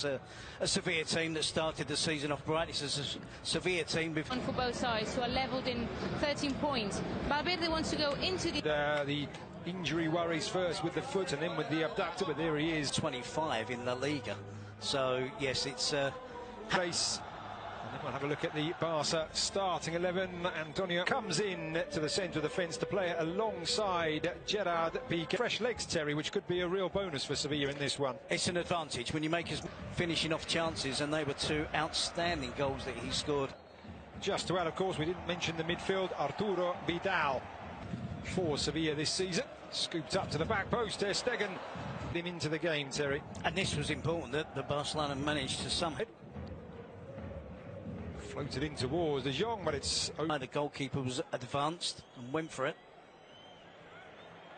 a Sevilla team that started the season off bright. It's a Sevilla team before. For both sides, who are levelled in 13 points. Valverde wants to go into the injury worries first with the foot and then with the abductor, but there he is. 25 in La Liga. So, yes, it's race. And then we'll have a look at the Barca starting 11. Antonio comes in to the centre of the fence to play alongside Gerard Piqué. Fresh legs, Terry, which could be a real bonus for Sevilla in this one. It's an advantage when you make us finishing off chances, and they were two outstanding goals that he scored. Just to add, of course, we didn't mention the midfield, Arturo Vidal for Sevilla this season. Scooped up to the back post, Ter Stegen him into the game, Terry. And this was important that the Barcelona managed to somehow. Floated in towards De Jong, but it's... The goalkeeper was advanced and went for it.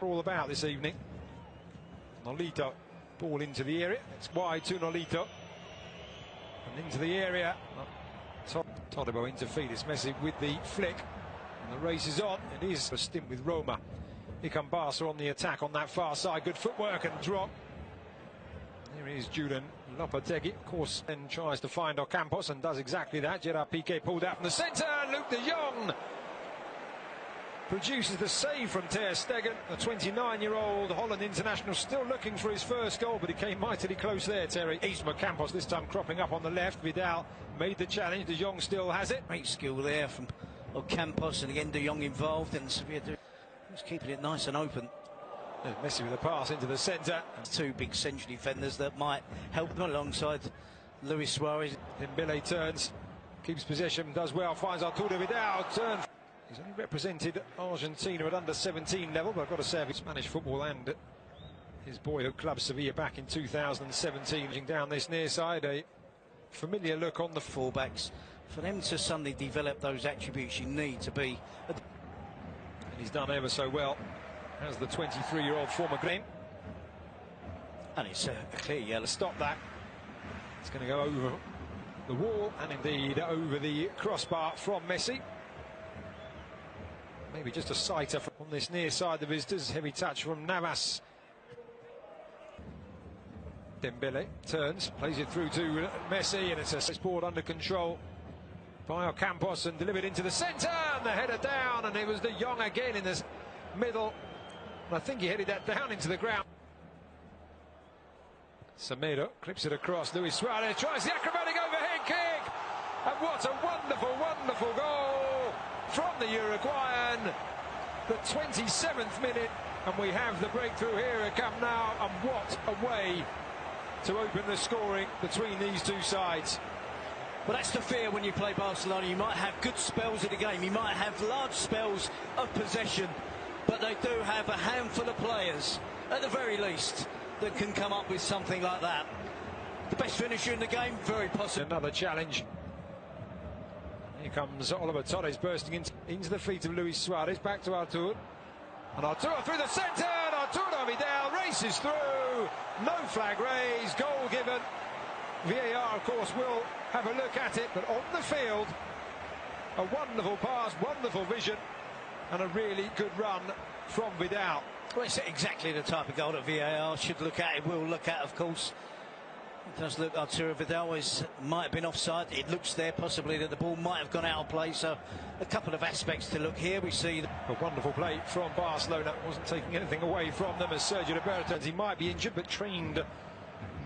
All about this evening. Nolito, ball into the area. It's wide to Nolito. And into the area. Todibo into Fidesz. Messi with the flick. And the race is on. It is a stint with Roma. Here come Barca on the attack on that far side. Good footwork and drop. Here is Julian Lopetegui, of course, then tries to find Ocampos and does exactly that. Gerard Piqué pulled out from the centre. Luc de Jong produces the save from Ter Stegen. The 29-year-old Holland international still looking for his first goal, but he came mightily close there, Terry. Isma Campos this time cropping up on the left. Vidal made the challenge. De Jong still has it. Great skill there from Ocampos, and again De Jong involved, and Sevilla was keeping it nice and open. Messi with a pass into the centre. Two big central defenders that might help them alongside Luis Suarez. Dembele turns, keeps possession, does well, finds Arturo Vidal. Turn. He's only represented Argentina at under 17 level, but I've got to say, Spanish football and his boyhood club Sevilla back in 2017. Down this near side, a familiar look on the fullbacks. For them to suddenly develop those attributes, you need to be. And he's done ever so well as the 23-year-old former Green. And it's a clear yellow. Stop that. It's going to go over the wall and indeed over the crossbar from Messi. Maybe just a sighter on this near side, the visitors. Heavy touch from Navas. Dembele turns, plays it through to Messi, and it's a ball under control by Ocampos and delivered into the centre, and the header down, and it was De Jong again in the middle. And I think he headed that down into the ground. Semedo clips it across. Luis Suarez tries the acrobatic overhead kick. And what a wonderful, wonderful goal from the Uruguayan. The 27th minute. And we have the breakthrough here at Camp Nou. And what a way to open the scoring between these two sides. Well, that's the fear when you play Barcelona. You might have good spells of the game. You might have large spells of possession. But they do have a handful of players, at the very least, that can come up with something like that. The best finisher in the game, very possible. Another challenge. Here comes Oliver Torres bursting into the feet of Luis Suarez. Back to Artur. And Artur through the centre. And Arturo Vidal races through. No flag raised. Goal given. VAR, of course, will have a look at it. But on the field, a wonderful pass, wonderful vision. And a really good run from Vidal. Well, it's exactly the type of goal that VAR should look at. It will look at, of course. It does look Arturo Vidal might have been offside. It looks there possibly that the ball might have gone out of play. So a couple of aspects to look here. We see a wonderful play from Barcelona. Wasn't taking anything away from them as Sergio Roberto. He might be injured but trained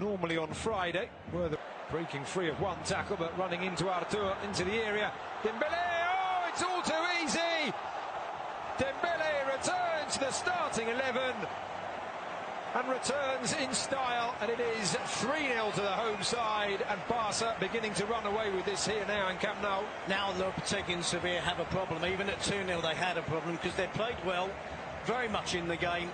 normally on Friday. Were the breaking free of one tackle but running into Artur into the area. Dembele, oh, it's all too easy. Dembele returns to the starting 11 and returns in style, and it is 3-0 to the home side, and Barca beginning to run away with this here now in Camp Nou. Now Lopetegui and Sevilla have a problem. Even at 2-0 they had a problem because they played well, very much in the game.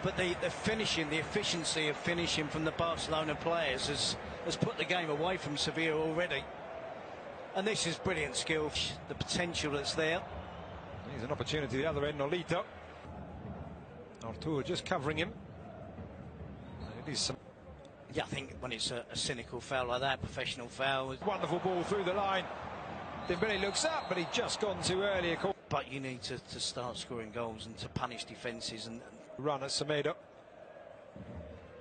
But the finishing, the efficiency of finishing from the Barcelona players has put the game away from Sevilla already. And this is brilliant skill, the potential that's there. Here's an opportunity at the other end, Nolito. Artur just covering him. It is some... Yeah, I think when it's a cynical foul like that, professional foul. Wonderful ball through the line. Dembele looks up, but he'd just gone too early. But you need to start scoring goals and to punish defences and run at Semedo.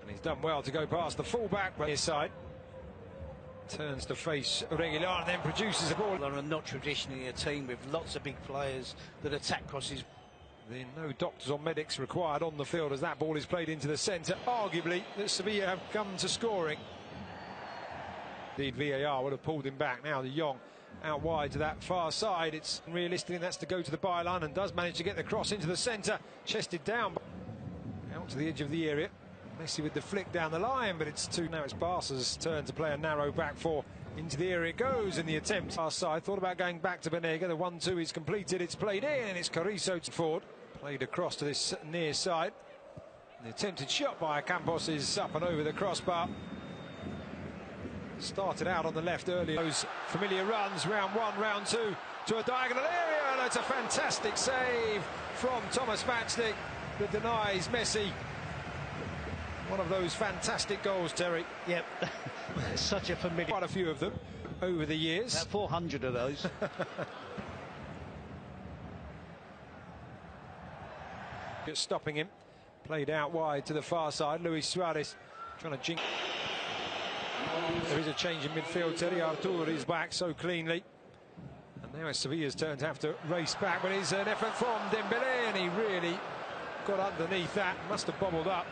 And he's done well to go past the fullback, but his side turns to face Regular and then produces a ball. They're not traditionally a team with lots of big players that attack crosses. Then no doctors or medics required on the field as that ball is played into the centre. Arguably that Sevilla have come to scoring. Indeed, VAR would have pulled him back. Now De Jong out wide to that far side. It's realistic, and that's to go to the byline, and does manage to get the cross into the centre. Chested down out to the edge of the area. Messi with the flick down the line, but it's two. Now it's Barca's turn to play a narrow back four. Into the area it goes in the attempt. Far side thought about going back to Banega. The 1-2 is completed. It's played in, and it's Carrizo forward. Played across to this near side. The attempted shot by Campos is up and over the crossbar. Started out on the left earlier. Those familiar runs, round one, round two, to a diagonal area, and it's a fantastic save from Thomas Vatsnik that denies Messi. One of those fantastic goals, Terry. Yep, such a familiar. Quite a few of them over the years. About 400 of those. Stopping him. Played out wide to the far side. Luis Suarez trying to jinx. There is a change in midfield. Terry Artur is back so cleanly. And now it's Sevilla's turn to have to race back. But it's an effort from Dembélé, and he really got underneath that. Must have bobbled up.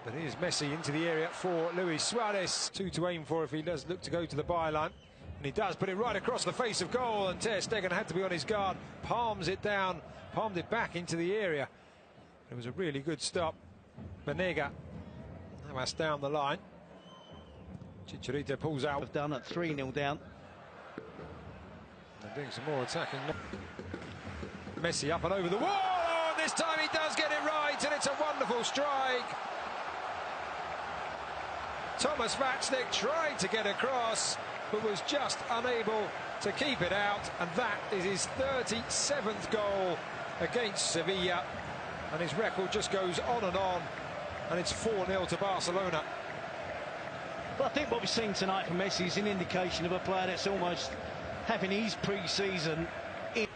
But here's Messi into the area for Luis Suarez. Two to aim for if he does look to go to the byline. And he does put it right across the face of goal, and Ter Stegen had to be on his guard. Palms it down, palmed it back into the area. It was a really good stop. Banega, now that's down the line. Chicharito pulls out. Have done at 3-0 down. They're doing some more attacking. Messi up and over the wall. And this time he does get it right, and it's a wonderful strike. Thomas Vatsnik tried to get across, but was just unable to keep it out, and that is his 37th goal against Sevilla, and his record just goes on, and it's 4-0 to Barcelona. Well, I think what we've seen tonight from Messi is an indication of a player that's almost having his pre-season in.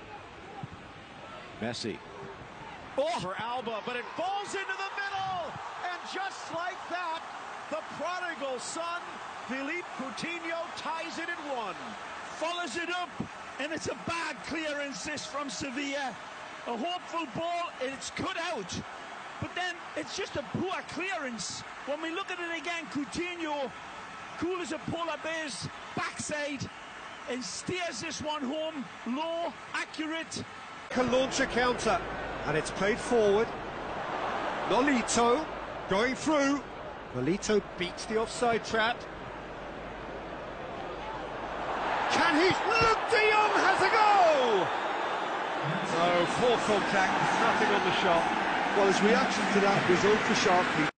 Messi. Oh, for Alba, but it falls into the middle, and just like that, the prodigal son, Philippe Coutinho, ties it at 1. Follows it up, and it's a bad clearance this from Sevilla. A hopeful ball, it's cut out. But then it's just a poor clearance. When we look at it again, Coutinho, cool as a polar bear's backside, and steers this one home, low, accurate. Can launch a counter, and it's played forward. Nolito going through. Nolito beats the offside trap. Can he? Luke de Jong has a goal! Oh, poor contact, nothing on the shot. Well, his reaction to that was ultra sharp.